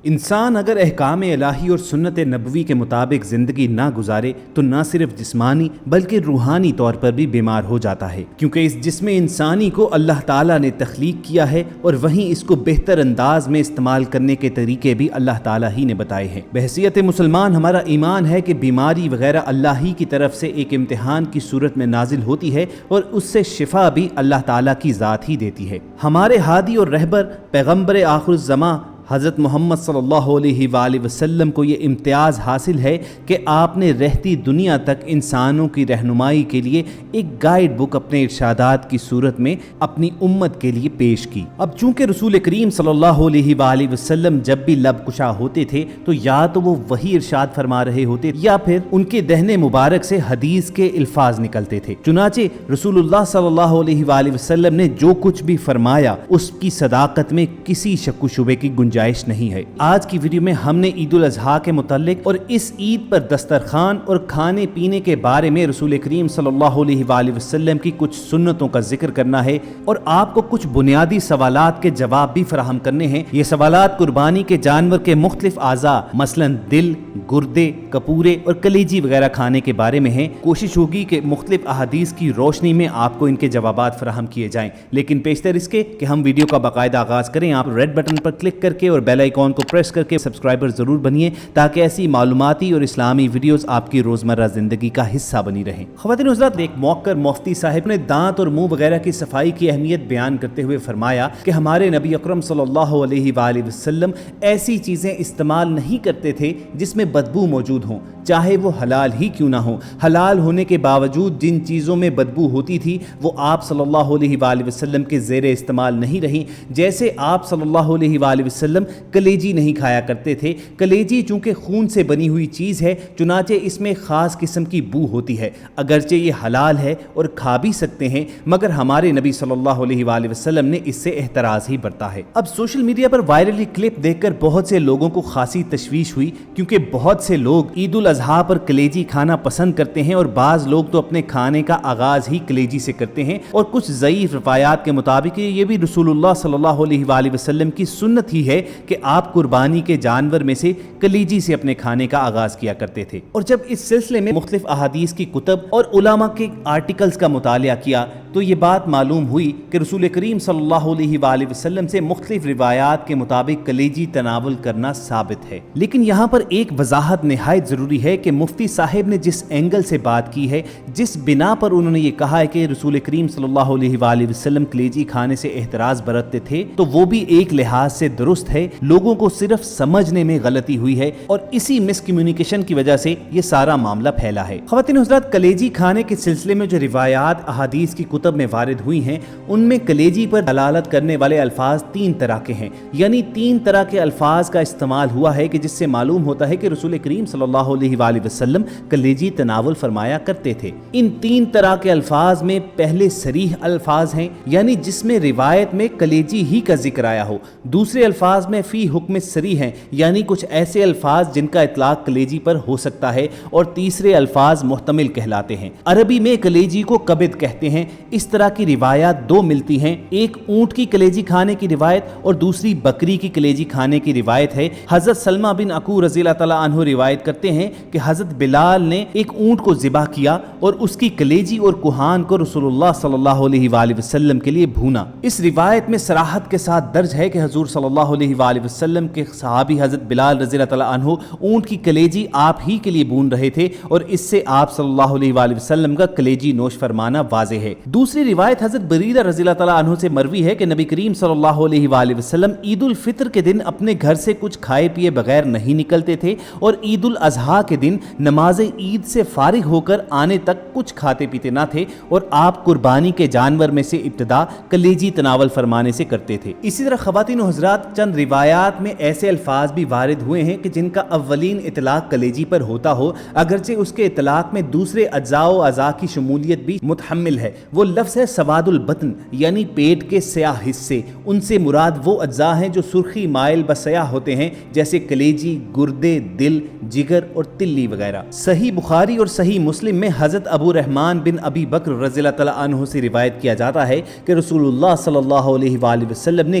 انسان اگر احکام الہی اور سنت نبوی کے مطابق زندگی نہ گزارے تو نہ صرف جسمانی بلکہ روحانی طور پر بھی بیمار ہو جاتا ہے، کیونکہ اس جسم انسانی کو اللہ تعالیٰ نے تخلیق کیا ہے اور وہیں اس کو بہتر انداز میں استعمال کرنے کے طریقے بھی اللہ تعالیٰ ہی نے بتائے ہیں۔ بحیثیت مسلمان ہمارا ایمان ہے کہ بیماری وغیرہ اللہ ہی کی طرف سے ایک امتحان کی صورت میں نازل ہوتی ہے اور اس سے شفا بھی اللہ تعالیٰ کی ذات ہی دیتی ہے۔ ہمارے ہادی اور رہبر پیغمبر آخر الزماں حضرت محمد صلی اللہ علیہ وآلہ وسلم کو یہ امتیاز حاصل ہے کہ آپ نے رہتی دنیا تک انسانوں کی رہنمائی کے لیے ایک گائیڈ بک اپنے ارشادات کی صورت میں اپنی امت کے لیے پیش کی۔ اب چونکہ رسول کریم صلی اللہ علیہ وآلہ وسلم جب بھی لب کشا ہوتے تھے تو یا تو وہ وہی ارشاد فرما رہے ہوتے یا پھر ان کے دہنے مبارک سے حدیث کے الفاظ نکلتے تھے۔ چنانچہ رسول اللہ صلی اللہ علیہ وآلہ وسلم نے جو کچھ بھی فرمایا اس کی صداقت میں کسی شک و شبے کی گنجائش نہیں ہے۔ آج کی ویڈیو میں ہم نے عید الاضحیٰ کے متعلق اور اس عید پر دسترخوان اور کھانے پینے کے بارے میں رسول کریم صلی اللہ علیہ وآلہ وسلم کی کچھ سنتوں کا ذکر کرنا ہے اور آپ کو کچھ بنیادی سوالات کے جواب بھی فراہم کرنے ہیں۔ یہ سوالات قربانی کے جانور کے مختلف اعضاء مثلا دل، گردے، کپورے اور کلیجی وغیرہ کھانے کے بارے میں ہیں۔ کوشش ہوگی کہ مختلف احادیث کی روشنی میں آپ کو ان کے جوابات فراہم کیے جائیں، لیکن پیشتر اس کے کہ ہم ویڈیو کا باقاعدہ آغاز کریں، آپ ریڈ بٹن پر کلک کر کے اور بیل آئیکن کو پریس کر کے سبسکرائبر ضرور بنیے تاکہ ایسی معلوماتی اور اسلامی ویڈیوز آپ کی روزمرہ زندگی کا حصہ بنی رہیں۔ خواتین و حضرات، ایک موقر مفتی صاحب نے دانت اور منہ وغیرہ کی صفائی کی اہمیت بیان کرتے ہوئے فرمایا کہ ہمارے نبی اکرم صلی اللہ علیہ وآلہ وسلم ایسی چیزیں استعمال نہیں کرتے تھے جس میں بدبو موجود ہوں، چاہے وہ حلال ہی کیوں نہ ہو۔ حلال ہونے کے باوجود جن چیزوں میں بدبو ہوتی تھی وہ آپ صلی اللہ علیہ وآلہ وسلم کے زیر استعمال نہیں رہیں، جیسے آپ صلی اللہ علیہ وآلہ وسلم کلیجی نہیں کھایا کرتے تھے۔ کلیجی چونکہ خون سے بنی ہوئی چیز ہے چنانچہ اس میں خاص قسم کی بو ہوتی ہے، اگرچہ یہ حلال ہے اور کھا بھی سکتے ہیں، مگر ہمارے نبی صلی اللہ علیہ وآلہ وسلم نے اس سے احتراز ہی برتا ہے۔ اب سوشل میڈیا پر وائرل کلپ دیکھ کر بہت سے لوگوں کو خاصی تشویش ہوئی، کیونکہ بہت سے لوگ عید الاضحیٰ پر کلیجی کھانا پسند کرتے ہیں اور بعض لوگ تو اپنے کھانے کا آغاز ہی کلیجی سے کرتے ہیں، اور کچھ ضعیف روایات کے مطابق یہ بھی رسول اللہ صلی اللہ علیہ وآلہ وسلم کی سنت ہی ہے کہ آپ قربانی کے جانور میں سے کلیجی سے اپنے کھانے کا آغاز کیا کرتے تھے۔ اور جب اس سلسلے میں مختلف احادیث کی کتب اور علماء کے آرٹیکلز کا مطالعہ کیا تو یہ بات معلوم ہوئی کہ رسول کریم صلی اللہ علیہ وآلہ وسلم سے مختلف روایات کے مطابق کلیجی تناول کرنا ثابت ہے۔ لیکن یہاں پر ایک وضاحت نہایت ضروری ہے کہ مفتی صاحب نے جس اینگل سے بات کی ہے، جس بنا پر انہوں نے یہ کہا ہے کہ رسول کریم صلی اللہ علیہ وآلہ وسلم کلیجی کھانے سے احتراز برتتے تھے، تو وہ بھی ایک لحاظ سے درست ہے۔ لوگوں کو صرف سمجھنے میں غلطی ہوئی ہے اور اسی مس کمیونیکیشن کی وجہ سے یہ سارا معاملہ پھیلا ہے۔ خواتین و حضرات، کلیجی کھانے کے سلسلے میں جو روایات احادیث کی کتب میں وارد ہوئی ہیں ان میں کلیجی پر دلالت کرنے والے الفاظ تین طرح کے ہیں، یعنی تین طرح کے الفاظ کا استعمال ہوا ہے کہ جس سے معلوم ہوتا ہے کہ رسول کریم صلی اللہ علیہ وآلہ وسلم کلیجی تناول فرمایا کرتے تھے۔ ان تین طرح کے الفاظ میں پہلے صریح الفاظ ہیں، یعنی جس میں روایت میں کلیجی ہی کا ذکر آیا ہو۔ دوسرے الفاظ میں فی حکم صریح ہیں، یعنی کچھ ایسے الفاظ جن کا اطلاق کلیجی پر ہو سکتا ہے، اور تیسرے الفاظ محتمل کہلاتے ہیں۔ عربی میں کلیجی کو کبد کہتے ہیں۔ اس طرح کی روایات دو ملتی ہیں، ایک اونٹ کی کلیجی کھانے کی روایت اور دوسری بکری کی کلیجی کھانے کی روایت ہے۔ حضرت سلمہ بن اکو رضی اللہ تعالیٰ عنہ روایت کرتے ہیں کہ حضرت بلال نے ایک اونٹ کو ذبح کیا اور اس کی کلیجی اور کوہان کو رسول اللہ صلی اللہ علیہ وآلہ وسلم کے لیے بھونا۔ اس روایت میں صراحت کے ساتھ درج ہے کہ حضور صلی اللہ علیہ وآلہ وسلم کے صحابی حضرت بلال رضی اللہ تعالیٰ عنہ اونٹ کی کلیجی آپ ہی کے لیے بھون رہے تھے، اور اس سے آپ صلی اللہ علیہ وآلہ وسلم کا کلیجی نوش فرمانا واضح ہے۔ دوسری روایت حضرت بریرہ رضی اللہ تعالیٰ عنہ سے مروی ہے کہ نبی کریم صلی اللہ علیہ وآلہ وسلم عید الفطر کے دن اپنے گھر سے کچھ کھائے پیے بغیر نہیں نکلتے تھے، اور عید الاضحیٰ کے دن نماز عید سے فارغ ہو کر آنے تک کچھ کھاتے پیتے نہ تھے، اور آپ قربانی کے جانور میں سے ابتدا کلیجی تناول فرمانے سے کرتے تھے۔ اسی طرح خواتین و حضرات، چند روایات میں ایسے الفاظ بھی وارد ہوئے ہیں کہ جن کا اولین اطلاق کلیجی پر ہوتا ہو، اگرچہ اس کے اطلاق میں دوسرے اجزاء و اعضاء کی شمولیت بھی متحمل ہے۔ وہ لفظ ہے سواد البطن، یعنی پیٹ کے سیاہ حصے۔ ان سے مراد وہ اجزاء ہیں جو سرخی مائل بسیاہ ہوتے ہیں، جیسے کلیجی، گردے، دل، جگر اور تلی وغیرہ۔ صحیح بخاری اور صحیح مسلم میں حضرت ابو رحمان بن ابی بکر رضی اللہ تعالیٰ عنہ سے روایت کیا جاتا ہے کہ رسول اللہ صلی اللہ علیہ وآلہ وسلم نے